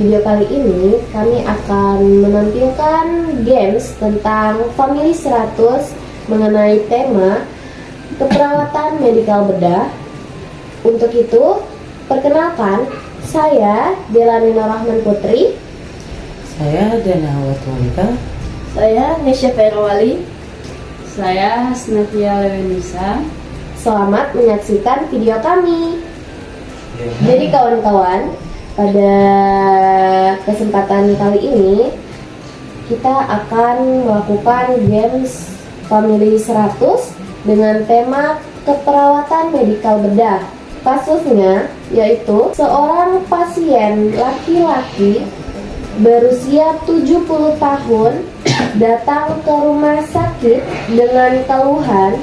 video kali ini kami akan menampilkan games tentang Family 100 mengenai tema keperawatan medikal bedah. Untuk itu, perkenalkan, saya Delani Rahman Putri. Saya Dana Watwalika. Saya Nesya Ferwali. Saya Snavia Lewenisa. Selamat menyaksikan video kami. Jadi kawan-kawan, pada kesempatan kali ini kita akan melakukan games Family 100 dengan tema keperawatan medikal bedah. Kasusnya yaitu seorang pasien laki-laki berusia 70 tahun datang ke rumah sakit dengan keluhan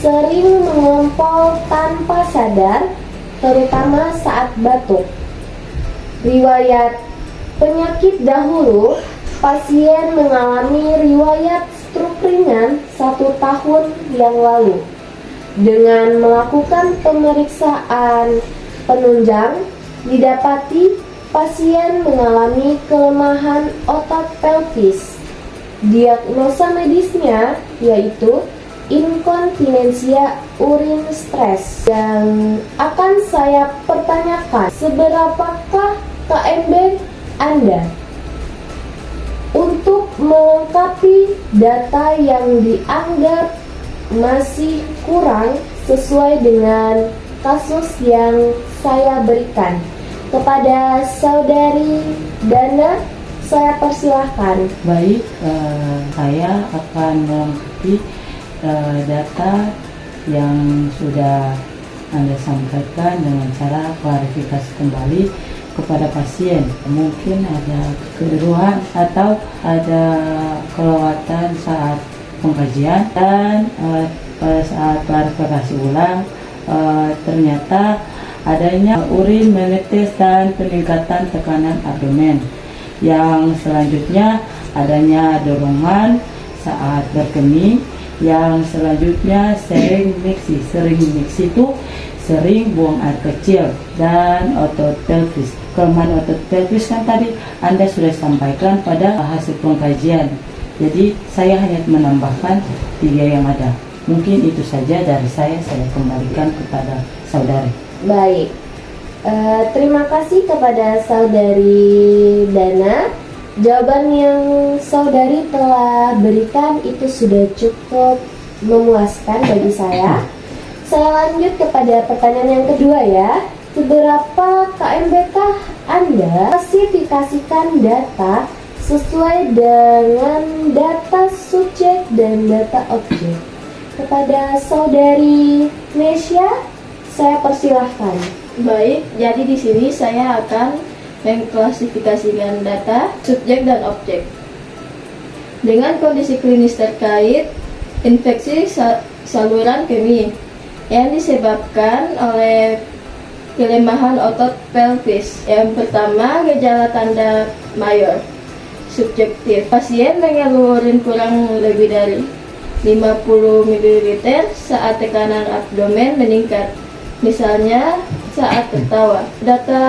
sering mengompol tanpa sadar, terutama saat batuk. Riwayat penyakit dahulu, pasien mengalami riwayat stroke ringan 1 tahun yang lalu. Dengan melakukan pemeriksaan penunjang, didapati pasien mengalami kelemahan otot pelvis. Diagnosa medisnya yaitu inkontinensia urin stres. Yang akan saya pertanyakan, seberapakah KMB Anda? Untuk melengkapi data yang dianggap masih kurang sesuai dengan kasus yang saya berikan, kepada saudari Dana, saya persilahkan. Baik, saya akan melengkapi data yang sudah Anda sampaikan dengan cara klarifikasi kembali kepada pasien. Mungkin ada kekeliruan atau ada kelewatan saat pengkajian, dan pada saat klarifikasi ulang ternyata adanya urin menetes dan peningkatan tekanan abdomen. Yang selanjutnya adanya dorongan saat berkemih. Yang selanjutnya sering miksi. Sering miksi itu sering buang air kecil dan otot pelvis. Kelemahan otot pelvis kan tadi Anda sudah sampaikan pada hasil pengkajian. Jadi saya hanya menambahkan 3 yang ada. Mungkin itu saja dari saya kembalikan kepada saudari. Baik, terima kasih kepada saudari Dana. Jawaban yang saudari telah berikan itu sudah cukup memuaskan bagi saya. Saya lanjut kepada pertanyaan yang kedua ya. Seberapa KMBK Anda klasifikasikan data sesuai dengan data subjek dan data objek? Kepada saudari Nesya, saya persilahkan. Baik, jadi di sini saya akan mengklasifikasikan data subjek dan objek dengan kondisi klinis terkait infeksi saluran kemih yang disebabkan oleh kelemahan otot pelvis. Yang pertama, gejala tanda mayor subjektif. Pasien mengeluh urin kurang lebih dari 50 ml saat tekanan abdomen meningkat, misalnya saat tertawa. Data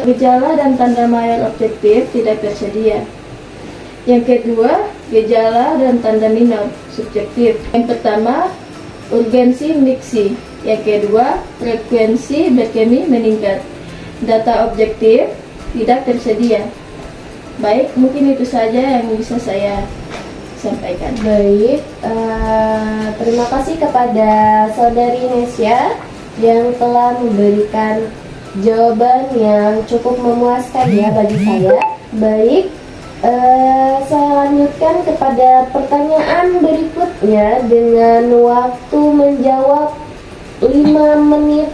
gejala dan tanda mayor objektif tidak tersedia. Yang kedua, gejala dan tanda minor subjektif. Yang pertama, urgensi miksi. Yang kedua, frekuensi berkemih meningkat. Data objektif tidak tersedia. Baik, mungkin itu saja yang bisa saya sampaikan. Baik, terima kasih kepada saudari Nesya yang telah memberikan jawaban yang cukup memuaskan ya bagi saya. Baik, saya lanjutkan kepada pertanyaan berikutnya dengan waktu menjawab 5 menit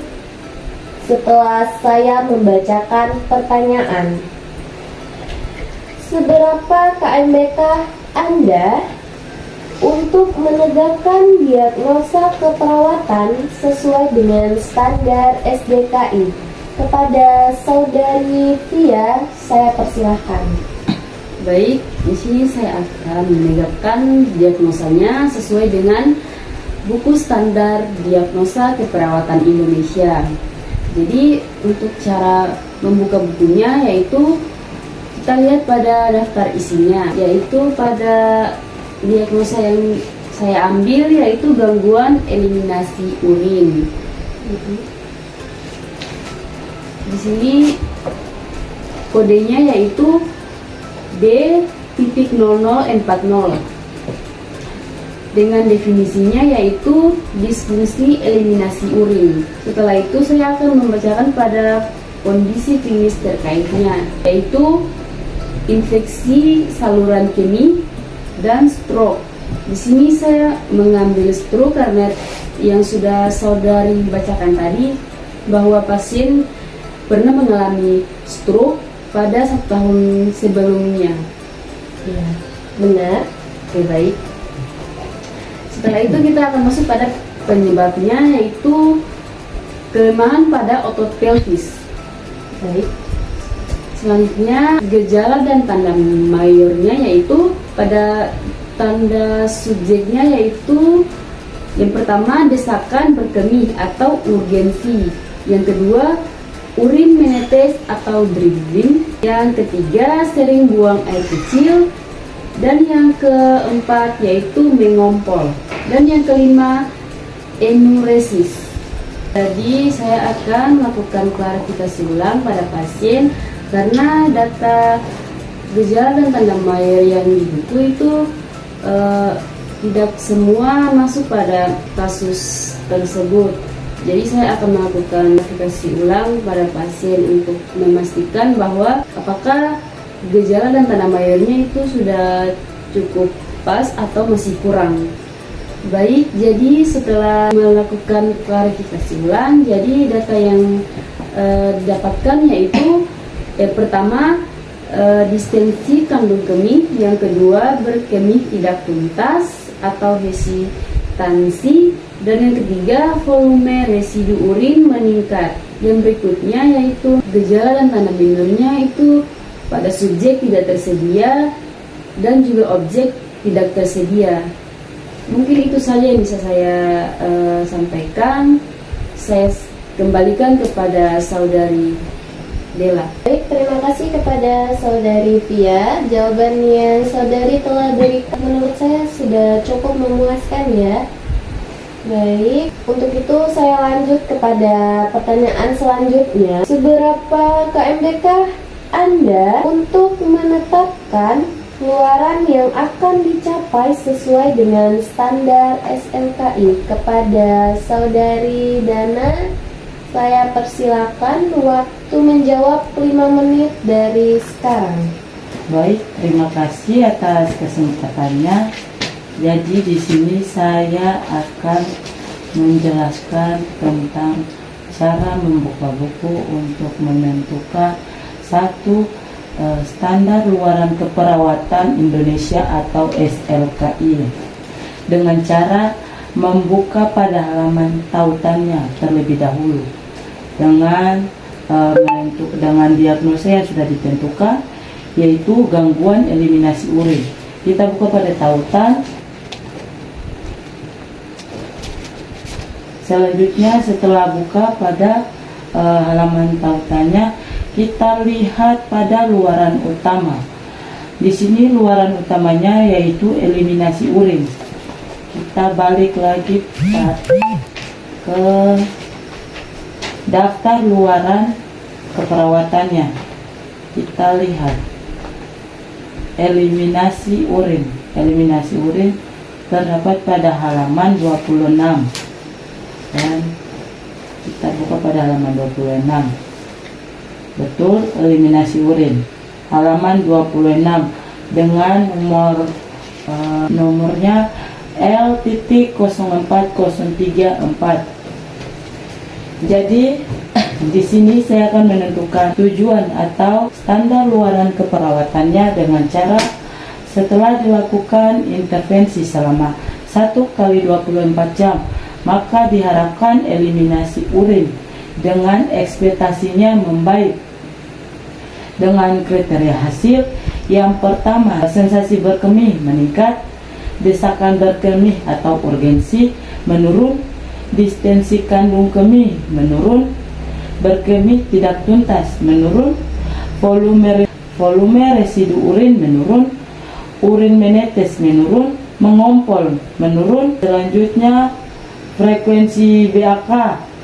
setelah saya membacakan pertanyaan. Seberapa KMBK Anda untuk menegakkan diagnosa keperawatan sesuai dengan standar SDKI? Kepada saudari Via, saya persilahkan. Baik, di sini saya akan menegakkan diagnosanya sesuai dengan buku standar diagnosa keperawatan Indonesia. Jadi untuk cara membuka bukunya yaitu Kita lihat pada daftar isinya, yaitu pada diagnosa yang saya ambil yaitu gangguan eliminasi urin. Di sini kodenya yaitu D.0040 dengan definisinya yaitu disfungsi eliminasi urin. Setelah itu saya akan membacakan pada kondisi klinis terkaitnya, yaitu infeksi saluran kemih dan stroke. Di sini saya mengambil stroke karena yang sudah saudari bacakan tadi bahwa pasien pernah mengalami stroke pada 1 tahun sebelumnya. Ya, benar. Oke, baik. Setelah itu kita akan masuk pada penyebabnya, yaitu kelemahan pada otot pelvis. Baik. Selanjutnya gejala dan tanda mayornya, yaitu pada tanda subjeknya yaitu yang pertama desakan berkemih atau urgensi, yang kedua urin menetes atau dribbling, yang ketiga sering buang air kecil, dan yang keempat yaitu mengompol, dan yang kelima enuresis. Jadi saya akan melakukan klarifikasi ulang pada pasien karena data gejala dan tanda mayor yang di buku itu tidak semua masuk pada kasus tersebut. Jadi saya akan melakukan klarifikasi ulang pada pasien untuk memastikan bahwa apakah gejala dan tanda mayornya itu sudah cukup pas atau masih kurang. Baik, jadi setelah melakukan klarifikasi ulang, jadi data yang didapatkan yaitu yang pertama distensi kandung kemih, yang kedua berkemih tidak tuntas atau hesitansi, dan yang ketiga volume residu urin meningkat. Yang berikutnya yaitu gejala dan tanda minornya itu pada subjek tidak tersedia dan juga objek tidak tersedia. Mungkin itu saja yang bisa saya sampaikan. Saya kembalikan kepada saudari Dela. Baik, terima kasih kepada saudari Via. Jawaban yang saudari telah berikan menurut saya sudah cukup memuaskan ya. Baik, untuk itu saya lanjut kepada pertanyaan selanjutnya. Seberapa KMDK Anda untuk menetapkan keluaran yang akan dicapai sesuai dengan standar SLKI? Kepada saudari Dana, saya persilakan waktu menjawab 5 menit dari sekarang. Baik, terima kasih atas kesempatannya. Jadi di sini saya akan menjelaskan tentang cara membuka buku untuk menentukan satu standar luaran keperawatan Indonesia atau SLKI dengan cara membuka pada halaman tautannya terlebih dahulu dengan diagnosa yang sudah ditentukan, yaitu gangguan eliminasi urin. Kita buka pada tautan. Selanjutnya setelah buka pada halaman tautannya, kita lihat pada luaran utama. Di sini luaran utamanya yaitu eliminasi urin. Kita balik lagi ke daftar luaran keperawatannya. Kita lihat eliminasi urin. Eliminasi urin terdapat pada halaman 26. Dan kita buka pada halaman 26. Betul, eliminasi urin halaman 26 dengan nomornya L.04034. Jadi di sini saya akan menentukan tujuan atau standar luaran keperawatannya dengan cara setelah dilakukan intervensi selama 1 kali 24 jam, maka diharapkan eliminasi urin dengan ekspektasinya membaik dengan kriteria hasil. Yang pertama, sensasi berkemih meningkat, desakan berkemih atau urgensi menurun, distensi kandung kemih menurun, berkemih tidak tuntas menurun, volume volume residu urin menurun, urin menetes menurun, mengompol menurun. Selanjutnya frekuensi BAK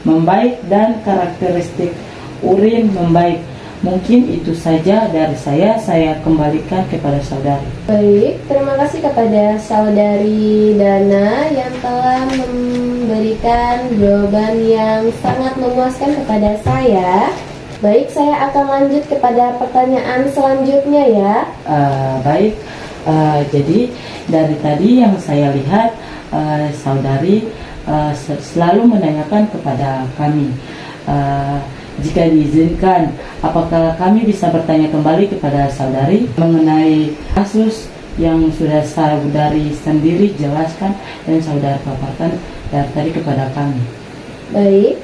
membaik dan karakteristik urin membaik. Mungkin itu saja dari saya kembalikan kepada saudari. Baik, terima kasih kepada saudari Dana yang telah memberikan jawaban yang sangat memuaskan kepada saya. Baik, saya akan lanjut kepada pertanyaan selanjutnya ya. Baik, jadi dari tadi yang saya lihat saudari selalu menanyakan kepada kami. Jika diizinkan, apakah kami bisa bertanya kembali kepada saudari mengenai kasus yang sudah saudari sendiri jelaskan dan saudari paparkan dari tadi kepada kami? Baik.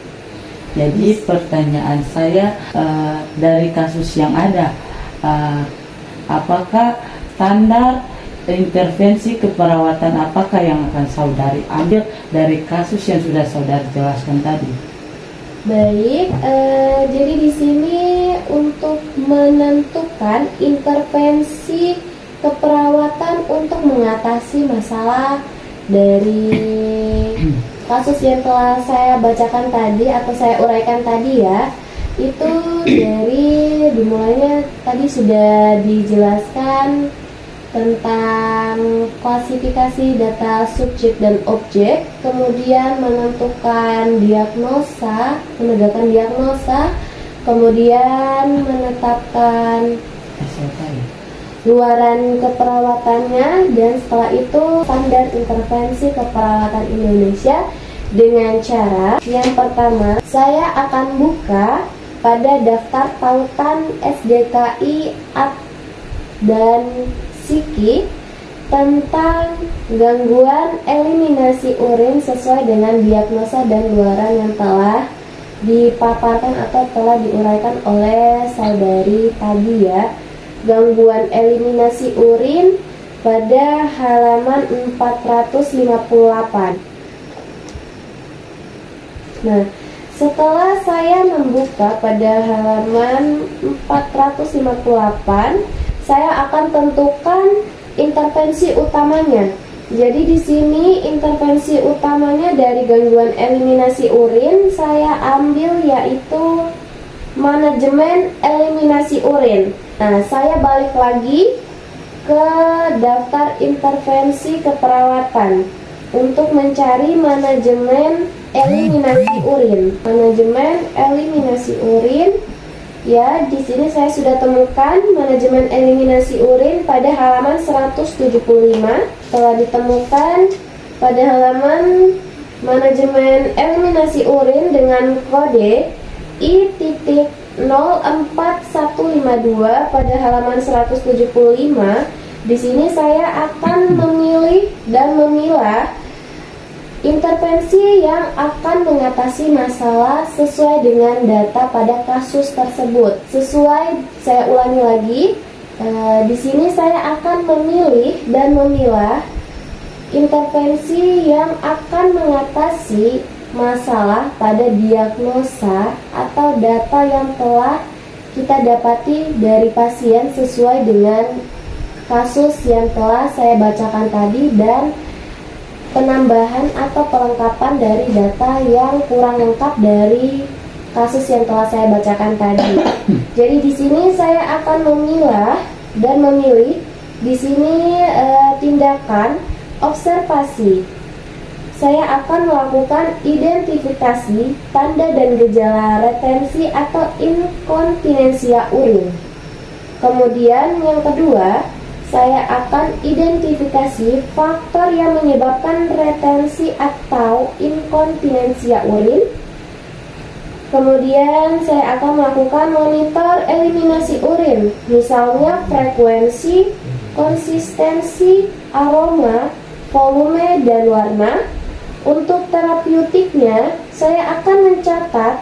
Jadi pertanyaan saya dari kasus yang ada, apakah standar intervensi keperawatan apakah yang akan saudari ambil dari kasus yang sudah saudari jelaskan tadi? Baik, jadi di sini untuk menentukan intervensi keperawatan untuk mengatasi masalah dari kasus yang telah saya bacakan tadi atau saya uraikan tadi ya, itu dari dimulainya tadi sudah dijelaskan tentang klasifikasi data subjek dan objek, kemudian menentukan diagnosa, menegakkan diagnosa, kemudian menetapkan luaran keperawatannya, dan setelah itu standar intervensi keperawatan Indonesia dengan cara yang pertama, saya akan buka pada daftar tautan SDKI dan Psiki tentang gangguan eliminasi urin sesuai dengan diagnosa dan luaran yang telah dipaparkan atau telah diuraikan oleh saudari tadi ya. Gangguan eliminasi urin pada halaman 458. Nah, setelah saya membuka pada halaman 458, saya akan tentukan intervensi utamanya. Jadi di sini intervensi utamanya dari gangguan eliminasi urin saya ambil yaitu manajemen eliminasi urin. Nah, saya balik lagi ke daftar intervensi keperawatan untuk mencari manajemen eliminasi urin. Manajemen eliminasi urin. Ya, di sini saya sudah temukan manajemen eliminasi urin pada halaman 175. Telah ditemukan pada halaman manajemen eliminasi urin dengan kode I.04152 pada halaman 175. Di sini saya akan memilih dan memilah intervensi yang akan mengatasi masalah sesuai dengan data pada kasus tersebut. Saya ulangi lagi. Di sini saya akan memilih dan memilah intervensi yang akan mengatasi masalah pada diagnosa atau data yang telah kita dapati dari pasien sesuai dengan kasus yang telah saya bacakan tadi dan penambahan atau pelengkapan dari data yang kurang lengkap dari kasus yang telah saya bacakan tadi. Jadi di sini saya akan memilah dan memilih di sini tindakan observasi. Saya akan melakukan identifikasi tanda dan gejala retensi atau inkontinensia urin. Kemudian yang kedua, saya akan identifikasi faktor yang menyebabkan retensi atau inkontinensia urin. Kemudian saya akan melakukan monitor eliminasi urin, misalnya frekuensi, konsistensi, aroma, volume, dan warna. Untuk terapeutiknya, saya akan mencatat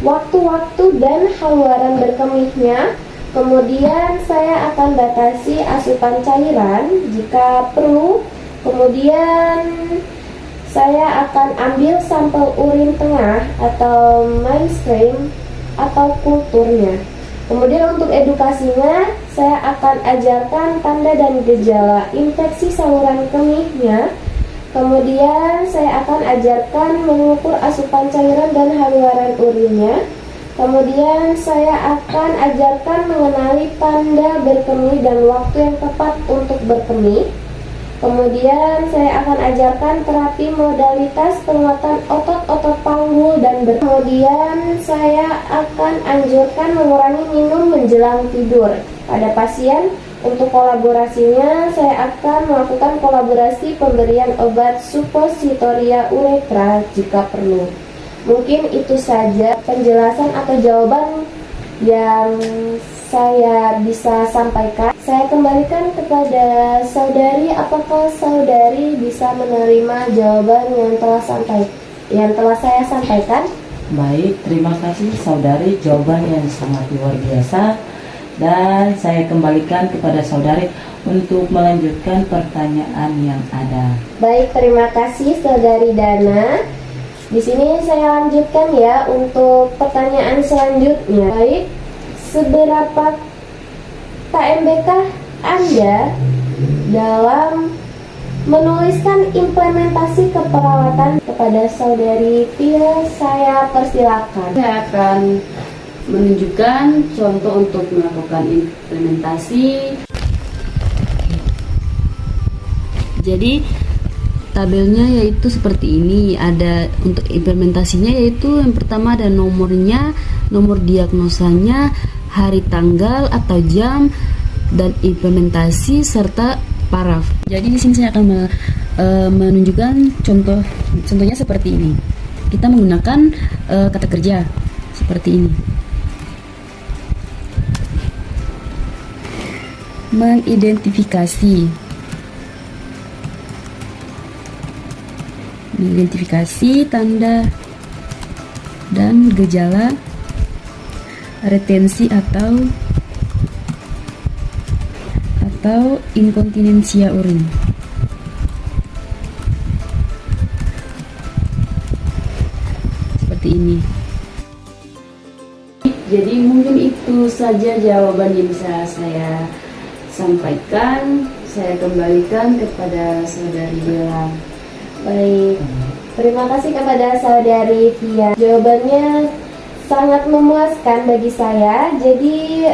waktu-waktu dan haluan berkemihnya. Kemudian saya akan batasi asupan cairan jika perlu. Kemudian saya akan ambil sampel urin tengah atau mainstream atau kulturnya. Kemudian untuk edukasinya, saya akan ajarkan tanda dan gejala infeksi saluran kemihnya. Kemudian saya akan ajarkan mengukur asupan cairan dan haluan urinnya. Kemudian saya akan ajarkan mengenali tanda berkemih dan waktu yang tepat untuk berkemih. Kemudian saya akan ajarkan terapi modalitas penguatan otot-otot panggul dan kemudian saya akan anjurkan mengurangi minum menjelang tidur. Pada pasien, untuk kolaborasinya saya akan melakukan kolaborasi pemberian obat suppositoria uretra jika perlu. Mungkin itu saja penjelasan atau jawaban yang saya bisa sampaikan. Saya kembalikan kepada saudari, apakah saudari bisa menerima jawaban yang telah saya sampaikan? Baik, terima kasih saudari, jawaban yang sangat luar biasa. Dan saya kembalikan kepada saudari untuk melanjutkan pertanyaan yang ada. Baik, terima kasih saudari Dana. Di sini saya lanjutkan ya untuk pertanyaan selanjutnya. Baik, seberapa KMBK Anda dalam menuliskan implementasi keperawatan? Kepada saudari Via, saya persilakan. Saya akan menunjukkan contoh untuk melakukan implementasi. Jadi tabelnya yaitu seperti ini. Ada untuk implementasinya yaitu yang pertama ada nomornya, nomor diagnosanya, hari tanggal atau jam, dan implementasi serta paraf. Jadi di sini saya akan menunjukkan contohnya seperti ini. Kita menggunakan kata kerja seperti ini. Mengidentifikasi tanda dan gejala retensi atau inkontinensia urin. Seperti ini. Jadi mungkin itu saja jawaban yang bisa saya sampaikan. Saya kembalikan kepada saudari Bella. Baik, terima kasih kepada saudari Via. Jawabannya sangat memuaskan bagi saya. Jadi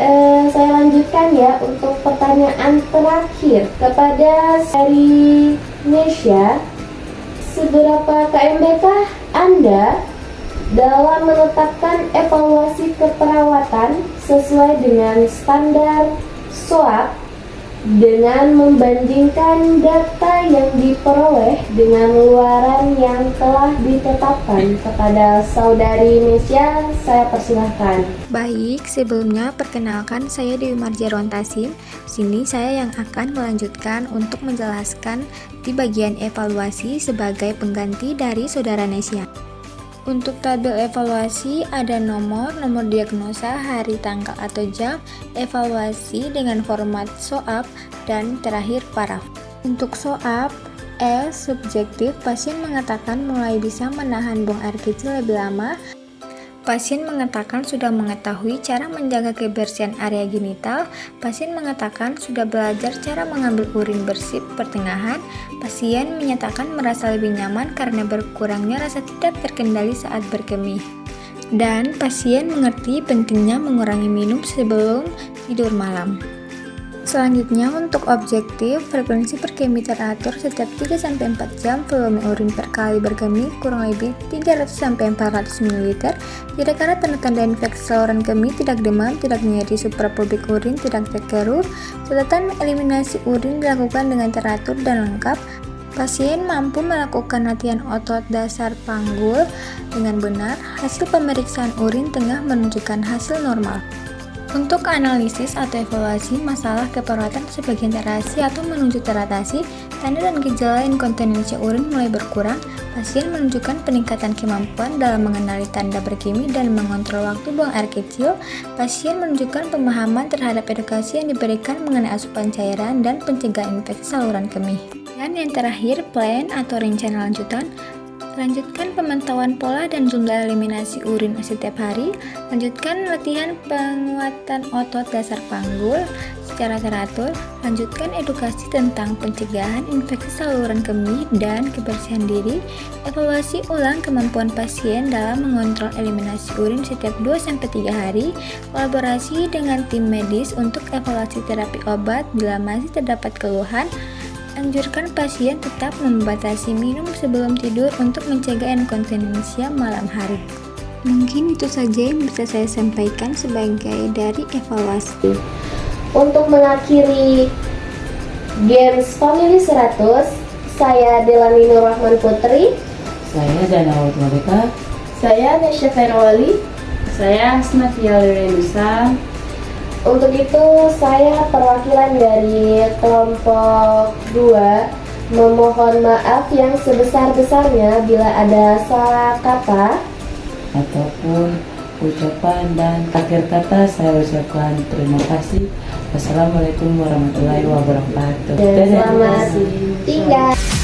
saya lanjutkan ya untuk pertanyaan terakhir kepada saudari Nesya. Seberapa KMBK Anda dalam menetapkan evaluasi keperawatan sesuai dengan standar SOAP dengan membandingkan data yang diperoleh dengan luaran yang telah ditetapkan? Kepada saudari Nesya, saya persilahkan. Baik, sebelumnya perkenalkan saya Dewi Marjarwan Tasim. Sini saya yang akan melanjutkan untuk menjelaskan di bagian evaluasi sebagai pengganti dari saudara Nesya. Untuk tabel evaluasi ada nomor diagnosa, hari, tanggal atau jam, evaluasi dengan format SOAP, dan terakhir paraf. Untuk SOAP, subjektif, pasien mengatakan mulai bisa menahan buang air kecil lebih lama. Pasien mengatakan sudah mengetahui cara menjaga kebersihan area genital. Pasien mengatakan sudah belajar cara mengambil urin bersih pertengahan. Pasien menyatakan merasa lebih nyaman karena berkurangnya rasa tidak terkendali saat berkemih. Dan pasien mengerti pentingnya mengurangi minum sebelum tidur malam. Selanjutnya untuk objektif, frekuensi berkemih teratur setiap 3-4 jam, volume urin per kali berkemih kurang lebih 300-400 ml. Tidak ada tanda-tanda infeksi saluran kemih, tidak demam, tidak nyeri suprapubik urin, tidak terkerur. Catatan eliminasi urin dilakukan dengan teratur dan lengkap. Pasien mampu melakukan latihan otot dasar panggul dengan benar. Hasil pemeriksaan urin tengah menunjukkan hasil normal. Untuk analisis atau evaluasi masalah keperawatan sebagian teratasi atau menuju teratasi, tanda dan gejala inkontinensia urin mulai berkurang. Pasien menunjukkan peningkatan kemampuan dalam mengenali tanda berkemih dan mengontrol waktu buang air kecil. Pasien menunjukkan pemahaman terhadap edukasi yang diberikan mengenai asupan cairan dan pencegahan infeksi saluran kemih. Dan yang terakhir, plan atau rencana lanjutan. Lanjutkan pemantauan pola dan jumlah eliminasi urin setiap hari. Lanjutkan latihan penguatan otot dasar panggul. secara teratur, lanjutkan edukasi tentang pencegahan infeksi saluran kemih dan kebersihan diri, evaluasi ulang kemampuan pasien dalam mengontrol eliminasi urin setiap 2-3 hari, kolaborasi dengan tim medis untuk evaluasi terapi obat bila masih terdapat keluhan, anjurkan pasien tetap membatasi minum sebelum tidur untuk mencegah inkontinensia malam hari. Mungkin itu saja yang bisa saya sampaikan sebagai dari evaluasi. Untuk mengakhiri Games Family 100, saya Delani Nur Rahman Putri, Saya Dana Mereka. Saya Nesya Ferwali. Saya Hasnatia Lorenza. untuk itu saya perwakilan dari kelompok 2 memohon maaf yang sebesar-besarnya bila ada salah kata. Ataupun ucapan, dan akhir kata saya ucapkan terima kasih. Wassalamualaikum warahmatullahi wabarakatuh. Dan selamat tinggal.